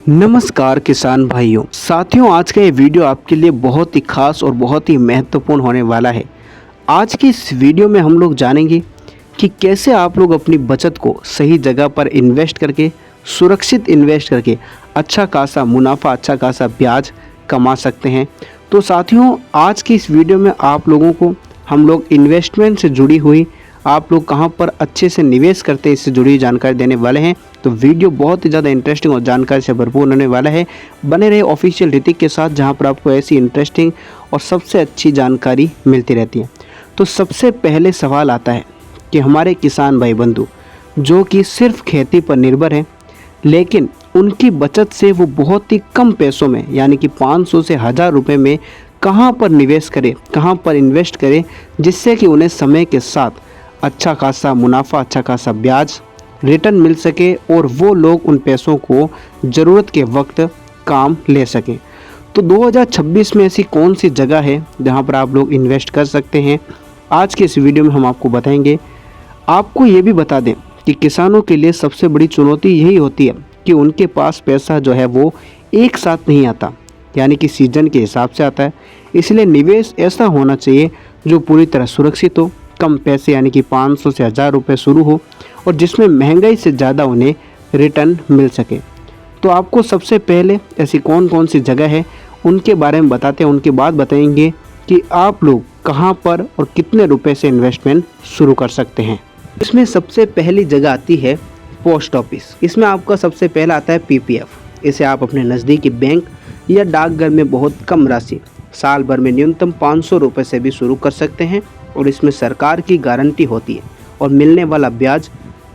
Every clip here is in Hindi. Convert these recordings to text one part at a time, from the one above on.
नमस्कार किसान भाइयों साथियों, आज का ये वीडियो आपके लिए बहुत ही खास और बहुत ही महत्वपूर्ण होने वाला है। आज की इस वीडियो में हम लोग जानेंगे कि कैसे आप लोग अपनी बचत को सही जगह पर इन्वेस्ट करके, सुरक्षित इन्वेस्ट करके अच्छा खासा मुनाफा, अच्छा खासा ब्याज कमा सकते हैं। तो साथियों, आज की इस वीडियो में आप लोगों को हम लोग इन्वेस्टमेंट से जुड़ी हुई, आप लोग कहां पर अच्छे से निवेश करते हैं, इससे जुड़ी जानकारी देने वाले हैं। तो वीडियो बहुत ही ज़्यादा इंटरेस्टिंग और जानकारी से भरपूर होने वाला है। बने रहे ऑफिशियल ऋतिक के साथ, जहां पर आपको ऐसी इंटरेस्टिंग और सबसे अच्छी जानकारी मिलती रहती है। तो सबसे पहले सवाल आता है कि हमारे किसान भाई बंधु जो कि सिर्फ खेती पर निर्भर हैं, लेकिन उनकी बचत से वो बहुत ही कम पैसों में, यानी कि 500 से 1000 रुपये में कहाँ पर निवेश करें, कहाँ पर इन्वेस्ट करें, जिससे कि उन्हें समय के साथ अच्छा खासा मुनाफा, अच्छा खासा ब्याज, रिटर्न मिल सके और वो लोग उन पैसों को ज़रूरत के वक्त काम ले सकें। तो 2026 में ऐसी कौन सी जगह है जहां पर आप लोग इन्वेस्ट कर सकते हैं, आज के इस वीडियो में हम आपको बताएंगे। आपको ये भी बता दें कि किसानों के लिए सबसे बड़ी चुनौती यही होती है कि उनके पास पैसा जो है वो एक साथ नहीं आता, यानी कि सीजन के हिसाब से आता है। इसलिए निवेश ऐसा होना चाहिए जो पूरी तरह सुरक्षित हो, कम पैसे यानी कि 500 से 1000 रुपये शुरू हो, और जिसमें महंगाई से ज़्यादा उन्हें रिटर्न मिल सके। तो आपको सबसे पहले ऐसी कौन कौन सी जगह है उनके बारे में बताते हैं, उनके बाद बताएंगे कि आप लोग कहां पर और कितने रुपए से इन्वेस्टमेंट शुरू कर सकते हैं। इसमें सबसे पहली जगह आती है पोस्ट ऑफिस। इसमें आपका सबसे पहला आता है पीपीएफ। इसे आप अपने नज़दीकी बैंक या डाकघर में बहुत कम राशि, साल भर में न्यूनतम 500 रुपये से भी शुरू कर सकते हैं, और इसमें सरकार की गारंटी होती है और मिलने वाला ब्याज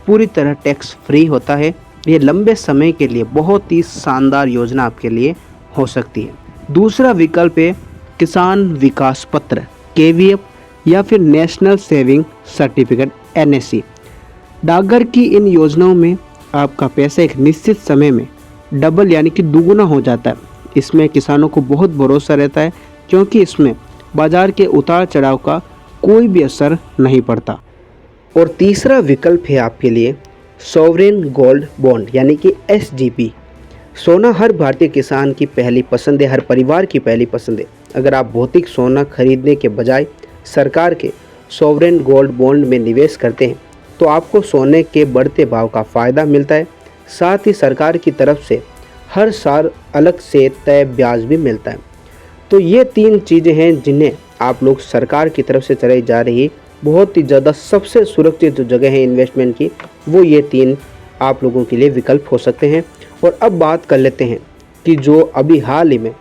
पूरी तरह टैक्स फ्री होता है। ये लंबे समय के लिए बहुत ही शानदार योजना आपके लिए हो सकती है। दूसरा विकल्प है किसान विकास पत्र, केवीएफ, या फिर नेशनल सेविंग सर्टिफिकेट, एनएससी। डाकघर की इन योजनाओं में आपका पैसा एक निश्चित समय में डबल यानी कि दुगुना हो जाता है। इसमें किसानों को बहुत भरोसा रहता है, क्योंकि इसमें बाजार के उतार चढ़ाव का कोई भी असर नहीं पड़ता। और तीसरा विकल्प है आपके लिए सॉवरेन गोल्ड बॉन्ड, यानी कि एसजीपी। सोना हर भारतीय किसान की पहली पसंद है, हर परिवार की पहली पसंद है। अगर आप भौतिक सोना खरीदने के बजाय सरकार के सॉवरेन गोल्ड बॉन्ड में निवेश करते हैं, तो आपको सोने के बढ़ते भाव का फ़ायदा मिलता है। साथ ही सरकार की तरफ से हर साल अलग से तय ब्याज भी मिलता है। तो ये 3 चीज़ें हैं जिन्हें आप लोग सरकार की तरफ से चलाई जा रही बहुत ही ज़्यादा सबसे सुरक्षित जो जगह है इन्वेस्टमेंट की, वो ये 3 आप लोगों के लिए विकल्प हो सकते हैं। और अब बात कर लेते हैं कि जो अभी हाल ही में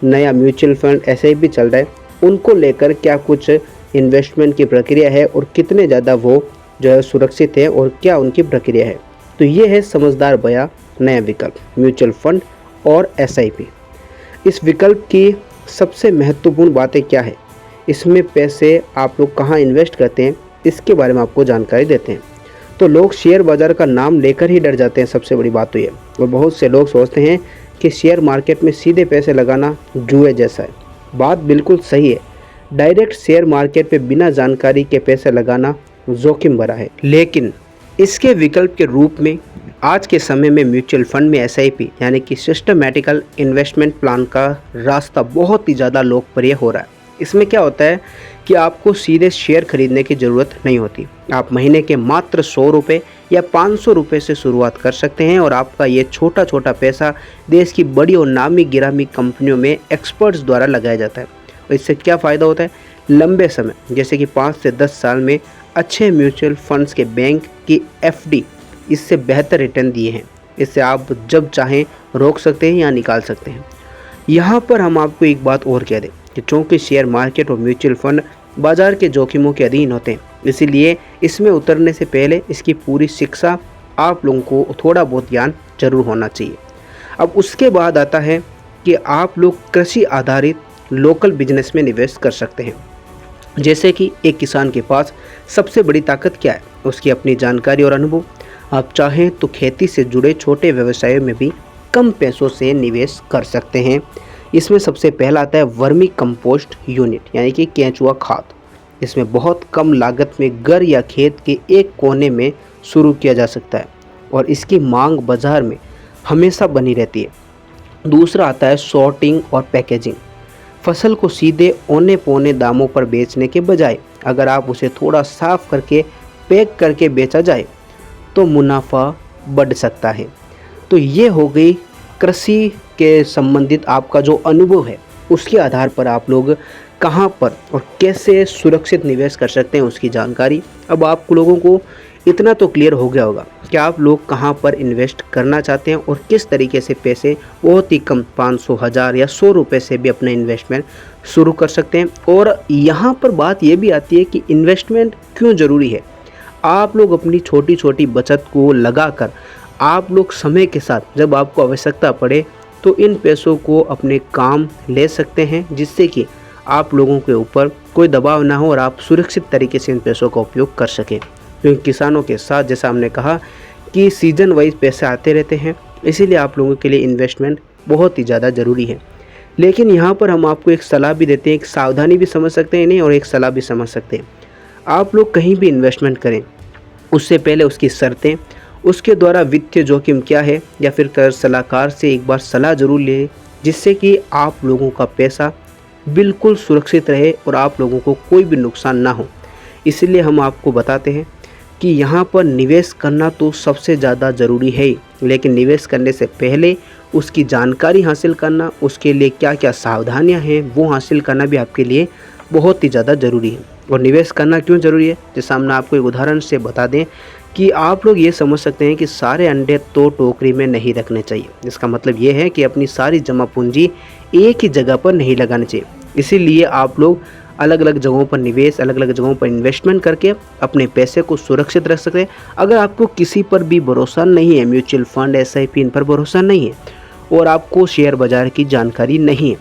नया म्यूचुअल फंड एसआईपी चल रहा है, उनको लेकर क्या कुछ इन्वेस्टमेंट की प्रक्रिया है और कितने ज़्यादा वो जो है सुरक्षित है और क्या उनकी प्रक्रिया है। तो ये है समझदार बया नया विकल्प, म्यूचुअल फंड और एसआईपी। इस विकल्प की सबसे महत्वपूर्ण बातें क्या है, इसमें पैसे आप लोग कहाँ इन्वेस्ट करते हैं, इसके बारे में आपको जानकारी देते हैं। तो लोग शेयर बाज़ार का नाम लेकर ही डर जाते हैं, सबसे बड़ी बात तो ये। और बहुत से लोग सोचते हैं कि शेयर मार्केट में सीधे पैसे लगाना जुए जैसा है। बात बिल्कुल सही है, डायरेक्ट शेयर मार्केट पे बिना जानकारी के पैसे लगाना जोखिम भरा है। लेकिन इसके विकल्प के रूप में आज के समय में म्यूचुअल फंड में एसआईपी यानी कि सिस्टमैटिकल इन्वेस्टमेंट प्लान का रास्ता बहुत ही ज़्यादा लोकप्रिय हो रहा है। इसमें क्या होता है कि आपको सीधे शेयर खरीदने की ज़रूरत नहीं होती। आप महीने के मात्र 100 रुपये या 500 रुपये से शुरुआत कर सकते हैं, और आपका ये छोटा छोटा पैसा देश की बड़ी और नामी गिरामी कंपनियों में एक्सपर्ट्स द्वारा लगाया जाता है। और इससे क्या फ़ायदा होता है, लंबे समय जैसे कि 5 से 10 साल में अच्छे म्यूचुअल फंड्स के बैंक की एफडी इससे बेहतर रिटर्न दिए हैं। इससे आप जब चाहें रोक सकते हैं या निकाल सकते हैं। यहाँ पर हम आपको एक बात और कह दें कि चूँकि शेयर मार्केट और म्यूचुअल फंड बाज़ार के जोखिमों के अधीन होते हैं, इसीलिए इसमें उतरने से पहले इसकी पूरी शिक्षा आप लोगों को थोड़ा बहुत ज्ञान जरूर होना चाहिए। अब उसके बाद आता है कि आप लोग कृषि आधारित लोकल बिजनेस में निवेश कर सकते हैं। जैसे कि एक किसान के पास सबसे बड़ी ताकत क्या है, उसकी अपनी जानकारी और अनुभव। आप चाहें तो खेती से जुड़े छोटे व्यवसायों में भी कम पैसों से निवेश कर सकते हैं। इसमें सबसे पहला आता है वर्मी कंपोस्ट यूनिट, यानी कि केंचुआ खाद। इसमें बहुत कम लागत में घर या खेत के एक कोने में शुरू किया जा सकता है, और इसकी मांग बाज़ार में हमेशा बनी रहती है। दूसरा आता है सॉर्टिंग और पैकेजिंग। फसल को सीधे औने पौने दामों पर बेचने के बजाय अगर आप उसे थोड़ा साफ करके पैक करके बेचा जाए तो मुनाफा बढ़ सकता है। तो ये हो गई कृषि के संबंधित आपका जो अनुभव है, उसके आधार पर आप लोग कहाँ पर और कैसे सुरक्षित निवेश कर सकते हैं उसकी जानकारी। अब आप लोगों को इतना तो क्लियर हो गया होगा कि आप लोग कहाँ पर इन्वेस्ट करना चाहते हैं और किस तरीके से पैसे बहुत ही कम 500, 1000 या 100 रुपये से भी अपना इन्वेस्टमेंट शुरू कर सकते हैं। और यहाँ पर बात ये भी आती है कि इन्वेस्टमेंट क्यों ज़रूरी है। आप लोग अपनी छोटी छोटी बचत को लगाकर आप लोग समय के साथ जब आपको आवश्यकता पड़े तो इन पैसों को अपने काम ले सकते हैं, जिससे कि आप लोगों के ऊपर कोई दबाव ना हो और आप सुरक्षित तरीके से इन पैसों का उपयोग कर सकें। क्योंकि किसानों के साथ जैसा हमने कहा कि सीज़न वाइज पैसे आते रहते हैं, इसीलिए आप लोगों के लिए इन्वेस्टमेंट बहुत ही ज़्यादा ज़रूरी है। लेकिन यहाँ पर हम आपको एक सलाह भी देते हैं, एक सावधानी भी समझ सकते हैं नहीं और एक सलाह भी समझ सकते हैं। आप लोग कहीं भी इन्वेस्टमेंट करें उससे पहले उसकी शर्तें, उसके द्वारा वित्तीय जोखिम क्या है या फिर कर सलाहकार से एक बार सलाह ज़रूर लें, जिससे कि आप लोगों का पैसा बिल्कुल सुरक्षित रहे और आप लोगों को कोई भी नुकसान ना हो। इसलिए हम आपको बताते हैं कि यहाँ पर निवेश करना तो सबसे ज़्यादा ज़रूरी है, लेकिन निवेश करने से पहले उसकी जानकारी हासिल करना, उसके लिए क्या क्या सावधानियाँ हैं वो हासिल करना भी आपके लिए बहुत ही ज़्यादा ज़रूरी है। और निवेश करना क्यों ज़रूरी है, जैसा हम आपको एक उदाहरण से बता दें कि आप लोग ये समझ सकते हैं कि सारे अंडे तो टोकरी में नहीं रखने चाहिए। इसका मतलब ये है कि अपनी सारी जमा पूंजी एक ही जगह पर नहीं लगानी चाहिए। इसीलिए आप लोग अलग अलग जगहों पर निवेश, अलग अलग जगहों पर इन्वेस्टमेंट करके अपने पैसे को सुरक्षित रख सकते हैं। अगर आपको किसी पर भी भरोसा नहीं है, म्यूचुअल फंड, SIP इन पर भरोसा नहीं है और आपको शेयर बाज़ार की जानकारी नहीं है,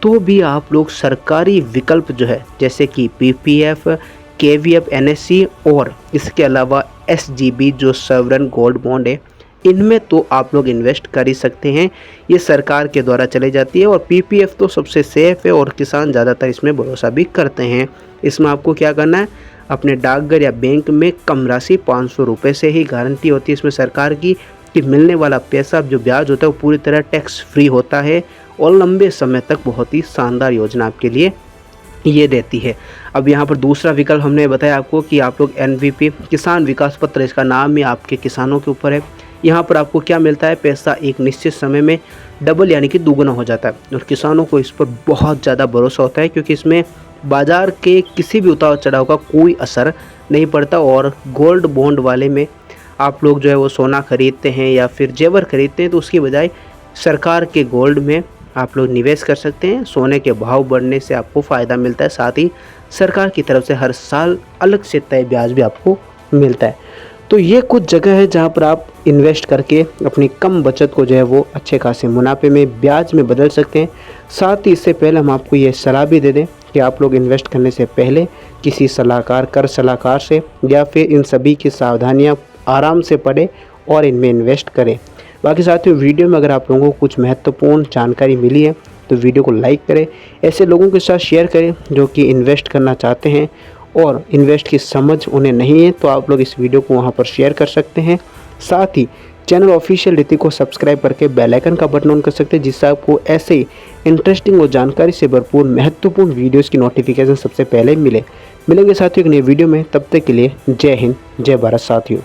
तो भी आप लोग सरकारी विकल्प जो है जैसे कि PPF, KVF, NSE और इसके अलावा SGB जो सॉवरेन गोल्ड बॉन्ड है, इनमें तो आप लोग इन्वेस्ट कर ही सकते हैं। ये सरकार के द्वारा चलाई जाती है और PPF तो सबसे सेफ़ है और किसान ज़्यादातर इसमें भरोसा भी करते हैं। इसमें आपको क्या करना है, अपने डाकघर या बैंक में कम राशि 500 रुपये से ही गारंटी होती है इसमें सरकार की कि मिलने वाला पैसा जो ब्याज होता है वो पूरी तरह टैक्स फ्री होता है और लंबे समय तक बहुत ही शानदार योजना आपके लिए ये देती है। अब यहाँ पर दूसरा विकल्प हमने बताया आपको कि आप लोग NVP किसान विकास पत्र, इसका नाम ही आपके किसानों के ऊपर है। यहाँ पर आपको क्या मिलता है, पैसा एक निश्चित समय में डबल यानी कि दुगना हो जाता है और किसानों को इस पर बहुत ज़्यादा भरोसा होता है क्योंकि इसमें बाज़ार के किसी भी उतार चढ़ाव का कोई असर नहीं पड़ता। और गोल्ड बॉन्ड वाले में आप लोग जो है वो सोना खरीदते हैं या फिर जेवर खरीदते हैं तो उसकी बजाय सरकार के गोल्ड में आप लोग निवेश कर सकते हैं। सोने के भाव बढ़ने से आपको फ़ायदा मिलता है, साथ ही सरकार की तरफ से हर साल अलग से तय ब्याज भी आपको मिलता है। तो ये कुछ जगह है जहाँ पर आप इन्वेस्ट करके अपनी कम बचत को जो है वो अच्छे खासे मुनाफे में, ब्याज में बदल सकते हैं। साथ ही इससे पहले हम आपको ये सलाह भी दे दें कि आप लोग इन्वेस्ट करने से पहले किसी सलाहकार, कर सलाहकार से या फिर इन सभी की सावधानियाँ आराम से पढ़ें और इनमें इन्वेस्ट करें। बाकी साथियों, वीडियो में अगर आप लोगों को कुछ महत्वपूर्ण जानकारी मिली है तो वीडियो को लाइक करें, ऐसे लोगों के साथ शेयर करें जो कि इन्वेस्ट करना चाहते हैं और इन्वेस्ट की समझ उन्हें नहीं है, तो आप लोग इस वीडियो को वहां पर शेयर कर सकते हैं। साथ ही चैनल ऑफिशियल रीति को सब्सक्राइब करके बेल आइकन का बटन ऑन कर सकते हैं, जिससे आपको ऐसे ही इंटरेस्टिंग और जानकारी से भरपूर महत्वपूर्ण वीडियोज़ की नोटिफिकेशन सबसे पहले मिलेंगे साथियों एक नई वीडियो में। तब तक के लिए जय हिंद, जय भारत साथियों।